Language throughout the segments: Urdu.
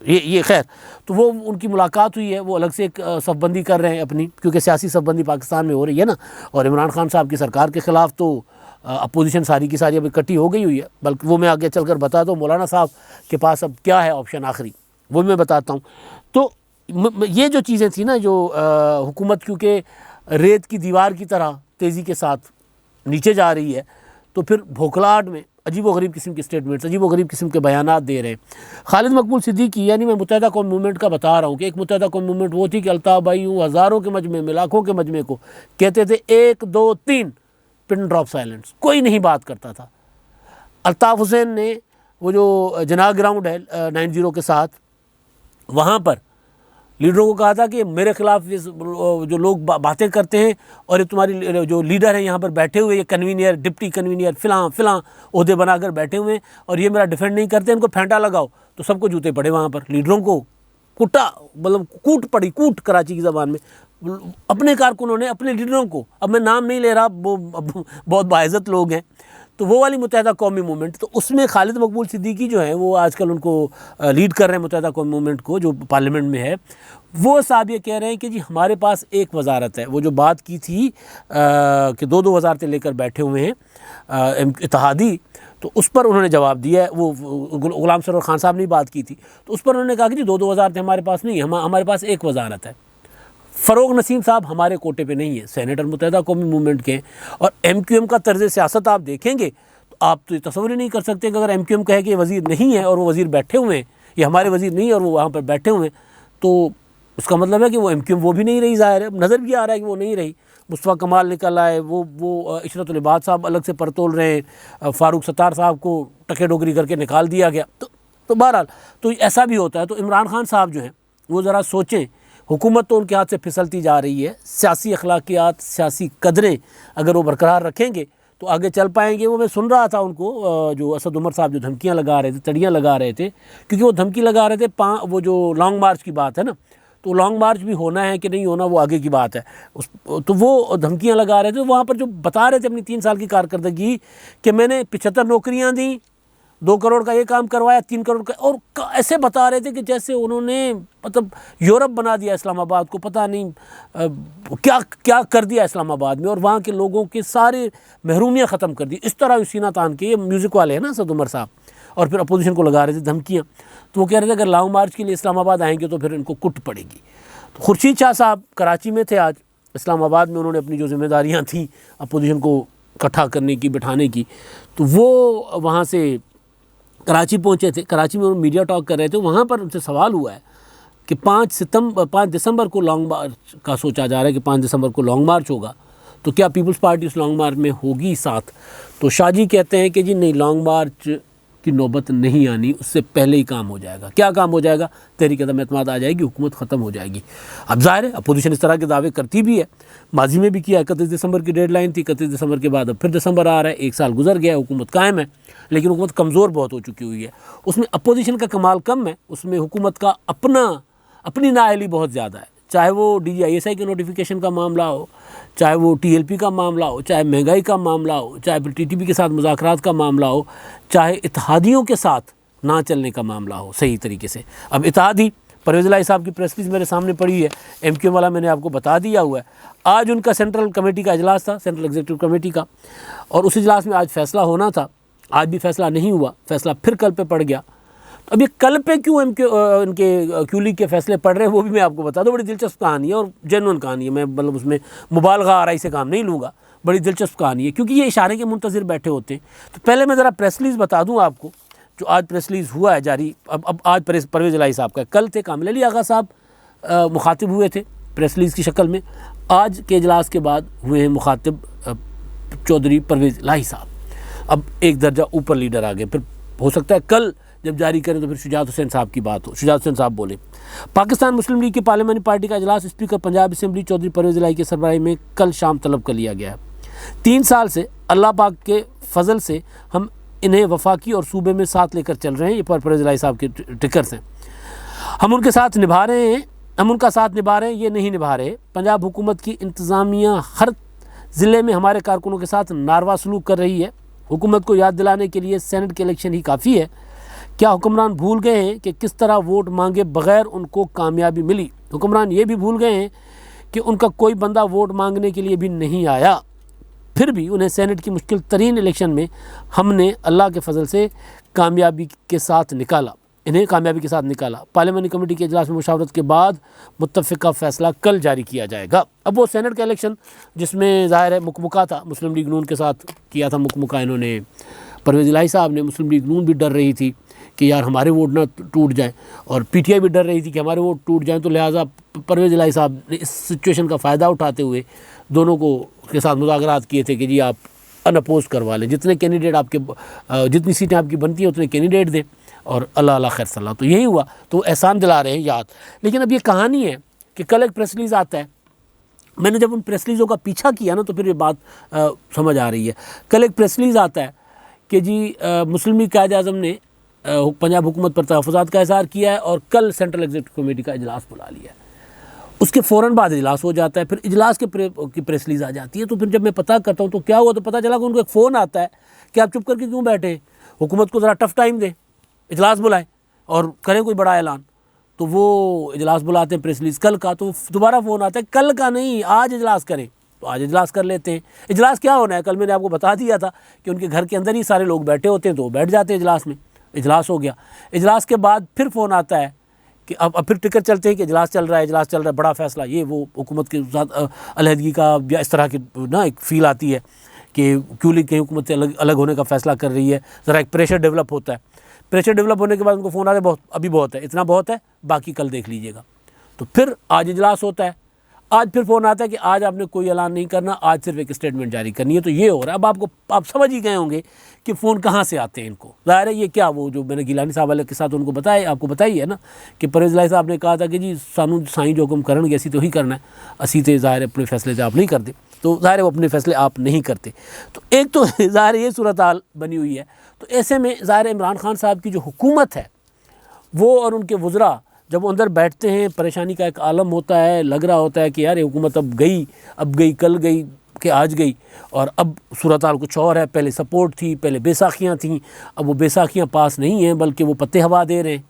یہ خیر تو وہ ان کی ملاقات ہوئی ہے، وہ الگ سے ایک صف بندی کر رہے ہیں اپنی، کیونکہ سیاسی صف بندی پاکستان میں ہو رہی ہے نا، اور عمران خان صاحب کی سرکار کے خلاف تو اپوزیشن ساری کی ساری اب اکٹھی ہو گئی ہوئی ہے، بلکہ وہ میں آگے چل کر بتا دوں مولانا صاحب کے پاس اب کیا ہے آپشن آخری، وہ بھی میں بتاتا ہوں۔ تو یہ جو چیزیں تھیں نا، جو حکومت کیونکہ ریت کی دیوار کی طرح تیزی کے ساتھ نیچے جا رہی ہے، تو پھر بھوکلاہٹ میں عجیب و غریب قسم کے اسٹیٹمنٹس، عجیب و غریب قسم کے بیانات دے رہے ہیں۔ خالد مقبول صدیقی، یعنی میں متحدہ قوم موومنٹ کا بتا رہا ہوں کہ ایک متحدہ قوم موومنٹ وہ تھی کہ الطاف بھائی ہزاروں کے مجمع میں، لاکھوں کے مجمع کو کہتے تھے 1 2 3 پن ڈراپ سائلنس، کوئی نہیں بات کرتا تھا۔ الطاف حسین نے وہ جو جناح گراؤنڈ ہے 90 کے ساتھ، وہاں پر لیڈروں کو کہا تھا کہ میرے خلاف جو لوگ باتیں کرتے ہیں اور یہ تمہاری جو لیڈر ہیں یہاں پر بیٹھے ہوئے، یہ کنوینئر، ڈپٹی کنوینئر، فلاں عہدے بنا کر بیٹھے ہوئے ہیں اور یہ میرا ڈیفینڈ نہیں کرتے، ان کو پھینٹا لگاؤ۔ تو سب کو جوتے پڑے، وہاں پر لیڈروں کو کوٹا، مطلب کوٹ پڑی، کوٹ کراچی کی زبان میں، اپنے کارکنوں نے اپنے لیڈروں کو، اب میں نام نہیں لے رہا، وہ بہت باعزت لوگ ہیں، تو وہ والی متحدہ قومی موومنٹ، تو اس میں خالد مقبول صدیقی جو ہیں وہ آج کل ان کو لیڈ کر رہے ہیں متحدہ قومی موومنٹ کو، جو پارلیمنٹ میں ہے۔ وہ صاحب یہ کہہ رہے ہیں کہ جی ہمارے پاس ایک وزارت ہے، وہ جو بات کی تھی کہ 2 وزارتیں لے کر بیٹھے ہوئے ہیں اتحادی، تو اس پر انہوں نے جواب دیا ہے۔ وہ غلام سرور خان صاحب نے بات کی تھی، تو اس پر انہوں نے کہا کہ جی 2 وزارتیں ہمارے پاس نہیں ہیں، ہمارے پاس ایک وزارت ہے۔ فروغ نسیم صاحب ہمارے کوٹے پہ نہیں ہیں، سینیٹر متحدہ قومی موومنٹ کے ہیں، اور ایم کیو ایم کا طرز سیاست آپ دیکھیں گے تو آپ تو یہ تصور ہی نہیں کر سکتے کہ اگر ایم کیو ایم کہے کہ یہ وزیر نہیں ہے اور وہ وزیر بیٹھے ہوئے ہیں، یہ ہمارے وزیر نہیں ہے اور وہ وہاں پر بیٹھے ہوئے ہیں، تو اس کا مطلب ہے کہ وہ ایم کیو ایم وہ بھی نہیں رہی، ظاہر ہے، نظر بھی آ رہا ہے کہ وہ نہیں رہی۔ مصطفیٰ کمال نکل آئے، وہ عشرت العباد صاحب الگ سے پرتول رہے ہیں، فاروق ستار صاحب کو ٹکے ڈوگری کر کے نکال دیا گیا، تو بہرحال تو ایسا بھی ہوتا ہے۔ تو عمران خان صاحب جو ہیں وہ ذرا سوچیں، حکومت تو ان کے ہاتھ سے پھسلتی جا رہی ہے، سیاسی اخلاقیات، سیاسی قدریں اگر وہ برقرار رکھیں گے تو آگے چل پائیں گے۔ وہ میں سن رہا تھا ان کو، جو اسد عمر صاحب جو دھمکیاں لگا رہے تھے، تڑیاں لگا رہے تھے، کیونکہ وہ دھمکی لگا رہے تھے وہ جو لانگ مارچ کی بات ہے نا، تو لانگ مارچ بھی ہونا ہے کہ نہیں ہونا وہ آگے کی بات ہے، تو وہ دھمکیاں لگا رہے تھے۔ وہاں پر جو بتا رہے تھے اپنی 3 سال کی کارکردگی کہ میں نے 75 نوکریاں دیں، 2 کروڑ کا یہ کام کروایا، 3 کروڑ کا، اور ایسے بتا رہے تھے کہ جیسے انہوں نے مطلب یورپ بنا دیا اسلام آباد کو، پتہ نہیں کیا کر دیا اسلام آباد میں، اور وہاں کے لوگوں کے سارے محرومیاں ختم کر دی، اس طرح سینہ تان کے۔ یہ میوزک والے ہیں نا اسد عمر صاحب، اور پھر اپوزیشن کو لگا رہے تھے دھمکیاں، تو وہ کہہ رہے تھے اگر لانگ مارچ کے لیے اسلام آباد آئیں گے تو پھر ان کو کٹ پڑے گی۔ تو خورشید شاہ صاحب کراچی میں تھے آج، اسلام آباد میں انہوں نے اپنی جو ذمہ داریاں تھیں اپوزیشن کو اکٹھا کرنے کی، بٹھانے کی، تو وہ وہاں سے کراچی پہنچے تھے۔ کراچی میں انہوں میڈیا ٹاک کر رہے تھے، وہاں پر ان سے سوال ہوا ہے کہ 5 دسمبر کو لانگ مارچ کا سوچا جا رہا ہے کہ 5 دسمبر کو لانگ مارچ ہوگا، تو کیا پیپلز پارٹی اس لانگ مارچ میں ہوگی ساتھ؟ تو شاہ جی کہتے ہیں کہ جی نہیں، لانگ مارچ کی نوبت نہیں آنی، اس سے پہلے ہی کام ہو جائے گا۔ کیا کام ہو جائے گا؟ تحریک عدم اعتماد آ جائے گی، حکومت ختم ہو جائے گی۔ اب ظاہر ہے اپوزیشن اس طرح کے دعوے کرتی بھی ہے، ماضی میں بھی کیا، 31 دسمبر کی ڈیڈ لائن تھی، 31 دسمبر کے بعد اب پھر دسمبر آ رہا ہے، 1 سال گزر گیا ہے، حکومت قائم ہے، لیکن حکومت کمزور بہت ہو چکی ہوئی ہے۔ اس میں اپوزیشن کا کمال کم ہے، اس میں حکومت کا اپنی نااہلی بہت زیادہ ہے، چاہے وہ DGISI کے نوٹیفیکیشن کا معاملہ ہو، چاہے وہ TLP کا معاملہ ہو، چاہے مہنگائی کا معاملہ ہو، چاہے پھر TTP کے ساتھ مذاکرات کا معاملہ ہو، چاہے اتحادیوں کے ساتھ نہ چلنے کا معاملہ ہو صحیح طریقے سے۔ اب اتحادی پرویز الہی صاحب کی پریس ریلیز میرے سامنے پڑی ہے، MQM والا میں نے آپ کو بتا دیا ہوا ہے۔ آج ان کا سینٹرل کمیٹی کا اجلاس تھا، سینٹرل ایگزیکٹو کمیٹی کا، اور اس اجلاس میں آج فیصلہ ہونا تھا، آج بھی فیصلہ نہیں ہوا، فیصلہ پھر کل پہ پڑ گیا۔ اب یہ کل پہ کیوں ان کے کیو لیگ کے فیصلے پڑ رہے ہیں وہ بھی میں آپ کو بتا دوں، بڑی دلچسپ کہانی ہے اور جینوئن کہانی ہے، میں مطلب اس میں مبالغہ آرائی سے کام نہیں لوں گا، بڑی دلچسپ کہانی ہے، کیونکہ یہ اشارے کے منتظر بیٹھے ہوتے ہیں۔ تو پہلے میں ذرا پریس ریلیز بتا دوں آپ کو، جو آج پریس ریلیز ہوا ہے جاری، اب آج پرویز الہی صاحب کا، کل تھے کامل علی آغا صاحب مخاطب ہوئے تھے پریس ریلیز کی شکل میں، آج کے اجلاس کے بعد ہوئے ہیں مخاطب چودھری پرویز الہی صاحب، اب ایک درجہ اوپر لیڈر آ گئے، پھر ہو سکتا ہے کل جب جاری کریں تو پھر شجاعت حسین صاحب کی بات ہو، شجاعت حسین صاحب بولے۔ پاکستان مسلم لیگ کی پارلیمانی پارٹی کا اجلاس اسپیکر پنجاب اسمبلی چودھری پرویز الہی کے سربراہی میں کل شام طلب کر لیا گیا ہے۔ 3 سال سے اللہ پاک کے فضل سے ہم انہیں وفاقی اور صوبے میں ساتھ لے کر چل رہے ہیں، یہ پرویز الہی صاحب کے ٹکرز ہیں۔ ہم ان کے ساتھ نبھا رہے ہیں، ہم ان کا ساتھ نبھا رہے ہیں، یہ نہیں نبھا رہے۔ پنجاب حکومت کی انتظامیہ ہر ضلع میں ہمارے کارکنوں کے ساتھ ناروا سلوک کر رہی ہے۔ حکومت کو یاد دلانے کے لیے سینٹ کے الیکشن ہی کافی ہے کیا حکمران بھول گئے ہیں کہ کس طرح ووٹ مانگے بغیر ان کو کامیابی ملی؟ حکمران یہ بھی بھول گئے ہیں کہ ان کا کوئی بندہ ووٹ مانگنے کے لیے بھی نہیں آیا، پھر بھی انہیں سینٹ کی مشکل ترین الیکشن میں ہم نے اللہ کے فضل سے انہیں کامیابی کے ساتھ نکالا۔ پارلیمانی کمیٹی کے اجلاس میں مشاورت کے بعد متفقہ فیصلہ کل جاری کیا جائے گا۔ اب وہ سینٹ کا الیکشن جس میں ظاہر ہے مکمکہ تھا، مسلم لیگ نون کے ساتھ کیا تھا مکمکہ انہوں نے، پرویز الہی صاحب نے، مسلم لیگ نون بھی ڈر رہی تھی کہ یار ہمارے ووٹ نہ ٹوٹ جائیں، اور پی ٹی آئی بھی ڈر رہی تھی کہ ہمارے ووٹ ٹوٹ جائیں، تو لہٰذا پرویز الہی صاحب نے اس سچویشن کا فائدہ اٹھاتے ہوئے دونوں کے ساتھ مذاکرات کیے تھے کہ جی آپ ان اپوز کروا لیں، جتنے کینڈیڈیٹ آپ کے جتنی سیٹیں آپ کی بنتی ہیں اتنے کینڈیڈیٹ دیں، اور اللہ خیر صلی اللہ۔ تو یہی ہوا، تو احسان دلا رہے ہیں یاد۔ لیکن اب یہ کہانی ہے کہ کل ایک پریس ریلیز آتا ہے، میں نے جب ان پریس ریلیزوں کا پیچھا کیا نا تو پھر یہ بات سمجھ آ رہی ہے۔ کل ایک پریس ریلیز آتا ہے کہ جی مسلم لیگ قائد اعظم نے پنجاب حکومت پر تحفظات کا اظہار کیا ہے اور کل سینٹرل ایگزیکٹو کمیٹی کا اجلاس بلا لیا ہے۔ اس کے فوراً بعد اجلاس ہو جاتا ہے، پھر اجلاس کی پریس ریلیز آ جاتی ہے۔ تو پھر جب میں پتہ کرتا ہوں تو کیا ہوا، تو پتہ چلا کہ ان کو ایک فون آتا ہے کہ آپ چپ کر کے کیوں بیٹھے، حکومت کو ذرا ٹف ٹائم دیں، اجلاس بلائیں اور کریں کوئی بڑا اعلان۔ تو وہ اجلاس بلاتے ہیں پریس ریلیز کل کا، تو دوبارہ فون آتا ہے کل کا نہیں، آج اجلاس کریں، تو آج اجلاس کر لیتے ہیں۔ اجلاس کیا ہونا ہے، کل میں نے آپ کو بتا دیا تھا کہ ان کے گھر کے اندر ہی سارے لوگ بیٹھے ہوتے ہیں، تو وہ بیٹھ جاتے ہیں اجلاس میں۔ اجلاس ہو گیا، اجلاس کے بعد پھر فون آتا ہے کہ اب پھر ٹکٹ چلتے ہیں کہ اجلاس چل رہا ہے، بڑا فیصلہ، یہ وہ حکومت کے ساتھ علیحدگی کا یا اس طرح کی نا ایک فیل آتی ہے کہ کیوں لیگ کہیں حکومت سے الگ ہونے کا فیصلہ کر رہی ہے، ذرا ایک پریشر ڈیولپ ہوتا ہے۔ پریشر ڈیولپ ہونے کے بعد ان کو فون آتا ہے ابھی بہت ہے، اتنا بہت ہے، باقی کل دیکھ لیجئے گا۔ تو پھر آج اجلاس ہوتا ہے، آج پھر فون آتا ہے کہ آج آپ نے کوئی اعلان نہیں کرنا، آج صرف ایک اسٹیٹمنٹ جاری کرنی ہے۔ تو یہ ہو رہا ہے، اب آپ سمجھ ہی گئے ہوں گے کہ فون کہاں سے آتے ہیں ان کو۔ ظاہر ہے یہ کیا، وہ جو میں نے گیلانی صاحب والے کے ساتھ ان کو بتایا، آپ کو بتائی ہے نا کہ پرویز الہی صاحب نے کہا تھا کہ جی سانو سائیں جو حکم کرن گے اسی تو ہی کرنا ہے، اسی تے ظاہر ہے اپنے فیصلے تے آپ نہیں کرتے، تو ظاہر ہے وہ اپنے فیصلے آپ نہیں کرتے۔ تو ایک تو ظاہر یہ صورتحال بنی ہوئی ہے۔ تو ایسے میں ظاہر ہے عمران خان صاحب کی جو حکومت ہے وہ اور ان کے وزراء جب وہ اندر بیٹھتے ہیں، پریشانی کا ایک عالم ہوتا ہے، لگ رہا ہوتا ہے کہ یار یہ حکومت اب گئی کل گئی کہ آج گئی، اور اب صورتحال کچھ اور ہے۔ پہلے سپورٹ تھی، پہلے بیساکھیاں تھیں، اب وہ بیساکھیاں پاس نہیں ہیں بلکہ وہ پتے ہوا دے رہے ہیں۔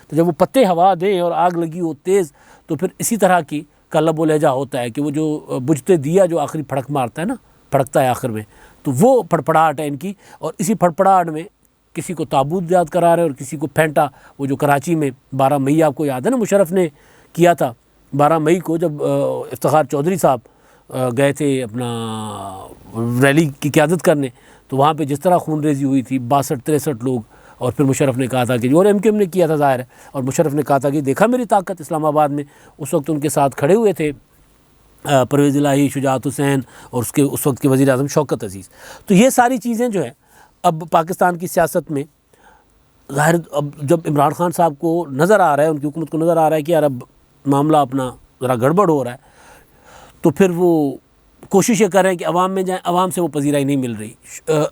تو جب وہ پتے ہوا دیں اور آگ لگی ہو تیز، تو پھر اسی طرح کی کا لب و لہجہ ہوتا ہے کہ وہ جو بجھتے دیا جو آخری پھڑک مارتا ہے نا، پھڑکتا ہے آخر میں، تو وہ پھڑپڑاہٹ ہے ان کی۔ اور اسی پھڑپڑاہٹ میں کسی کو تابوت یاد کرا رہے اور کسی کو پھینٹا، وہ جو کراچی میں 12 مئی آپ کو یاد ہے نا مشرف نے کیا تھا، 12 مئی کو جب افتخار چودھری صاحب گئے تھے اپنا ریلی کی قیادت کرنے، تو وہاں پہ جس طرح خون ریزی ہوئی تھی، 62-63 لوگ، اور پھر مشرف نے کہا تھا کہ اور ایم کیو ایم نے کیا تھا ظاہر ہے، اور مشرف نے کہا تھا کہ دیکھا میری طاقت۔ اسلام آباد میں اس وقت ان کے ساتھ کھڑے ہوئے تھے پرویز الہی، شجاعت حسین اور اس وقت کے وزیر اعظم شوکت عزیز۔ تو یہ ساری چیزیں جو ہیں اب پاکستان کی سیاست میں ظاہر، اب جب عمران خان صاحب کو نظر آ رہا ہے، ان کی حکومت کو نظر آ رہا ہے کہ یار اب معاملہ اپنا ذرا گڑبڑ ہو رہا ہے، تو پھر وہ کوششیں کر رہے ہیں کہ عوام میں جائیں، عوام سے وہ پذیرائی نہیں مل رہی۔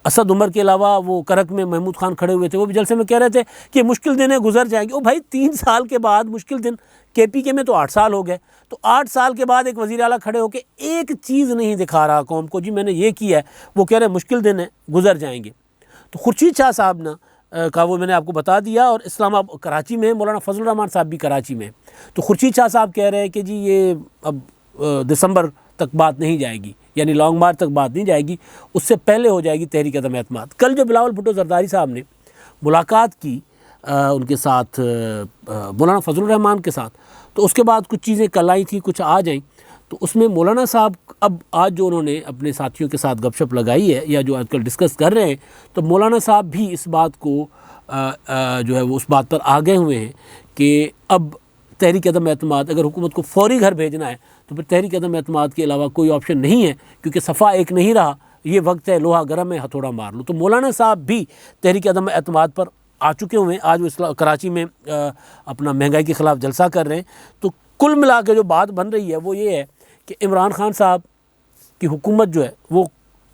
اسد عمر کے علاوہ وہ کرک میں محمود خان کھڑے ہوئے تھے، وہ بھی جلسے میں کہہ رہے تھے کہ مشکل دن گزر جائیں گے۔ او بھائی 3 سال کے بعد مشکل دن، کے پی کے میں تو 8 سال ہو گئے، تو 8 سال کے بعد ایک وزیر اعلیٰ کھڑے ہو کے ایک چیز نہیں دکھا رہا قوم کو، جی میں نے یہ کیا ہے، وہ کہہ رہے ہیں مشکل دن ہے گزر جائیں گے۔ تو خورشید شاہ صاحب کا وہ میں نے آپ کو بتا دیا، اور اسلام آباد کراچی میں مولانا فضل الرحمان صاحب بھی کراچی میں، تو خورشید شاہ صاحب کہہ رہے ہیں کہ جی یہ اب دسمبر تک بات نہیں جائے گی، یعنی لانگ مارچ تک بات نہیں جائے گی، اس سے پہلے ہو جائے گی تحریک عدم اعتماد۔ کل جو بلاول بھٹو زرداری صاحب نے ملاقات کی ان کے ساتھ، مولانا فضل الرحمان کے ساتھ، تو اس کے بعد کچھ چیزیں کل آئی تھیں، کچھ آج آئیں، تو اس میں مولانا صاحب اب آج جو انہوں نے اپنے ساتھیوں کے ساتھ گپ شپ لگائی ہے یا جو آج کل ڈسکس کر رہے ہیں، تو مولانا صاحب بھی اس بات کو جو ہے وہ اس بات پر آگے ہوئے ہیں کہ اب تحریک عدم اعتماد اگر حکومت کو فوری گھر بھیجنا ہے تو پھر تحریک عدم اعتماد کے علاوہ کوئی آپشن نہیں ہے، کیونکہ صفحہ ایک نہیں رہا، یہ وقت ہے لوہا گرم ہے ہتھوڑا مار لو۔ تو مولانا صاحب بھی تحریک عدم اعتماد پر آ چکے ہوئے ہیں، آج وہ کراچی میں اپنا مہنگائی کے خلاف جلسہ کر رہے ہیں۔ تو کل ملا کے جو بات بن رہی ہے وہ یہ ہے کہ عمران خان صاحب کی حکومت جو ہے وہ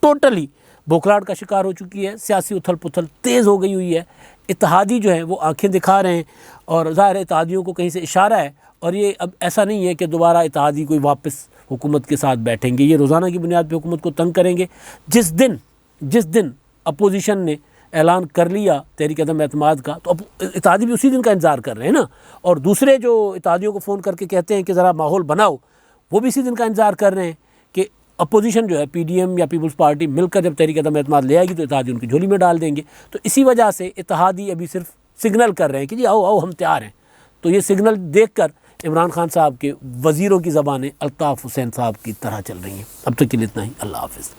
ٹوٹلی بوکھلاہٹ کا شکار ہو چکی ہے، سیاسی اتھل پتھل تیز ہو گئی ہوئی ہے، اتحادی جو ہیں وہ آنکھیں دکھا رہے ہیں، اور ظاہر اتحادیوں کو کہیں سے اشارہ ہے، اور یہ اب ایسا نہیں ہے کہ دوبارہ اتحادی کوئی واپس حکومت کے ساتھ بیٹھیں گے، یہ روزانہ کی بنیاد پہ حکومت کو تنگ کریں گے۔ جس دن اپوزیشن نے اعلان کر لیا تحریک عدم اعتماد کا، تو اب اتحادی بھی اسی دن کا انتظار کر رہے ہیں نا، اور دوسرے جو اتحادیوں کو فون کر کے کہتے ہیں کہ ذرا ماحول بناؤ، وہ بھی اسی دن کا انتظار کر رہے ہیں کہ اپوزیشن جو ہے پی ڈی ایم یا پیپلز پارٹی مل کر جب تحریک عدم اعتماد لے آئے گی تو اتحادی ان کی جھولی میں ڈال دیں گے۔ تو اسی وجہ سے اتحادی ابھی صرف سگنل کر رہے ہیں کہ جی آؤ ہم تیار ہیں۔ تو یہ سگنل دیکھ کر عمران خان صاحب کے وزیروں کی زبانیں الطاف حسین صاحب کی طرح چل رہی ہیں۔ اب تک کے لیے اتنا ہی، اللہ حافظ۔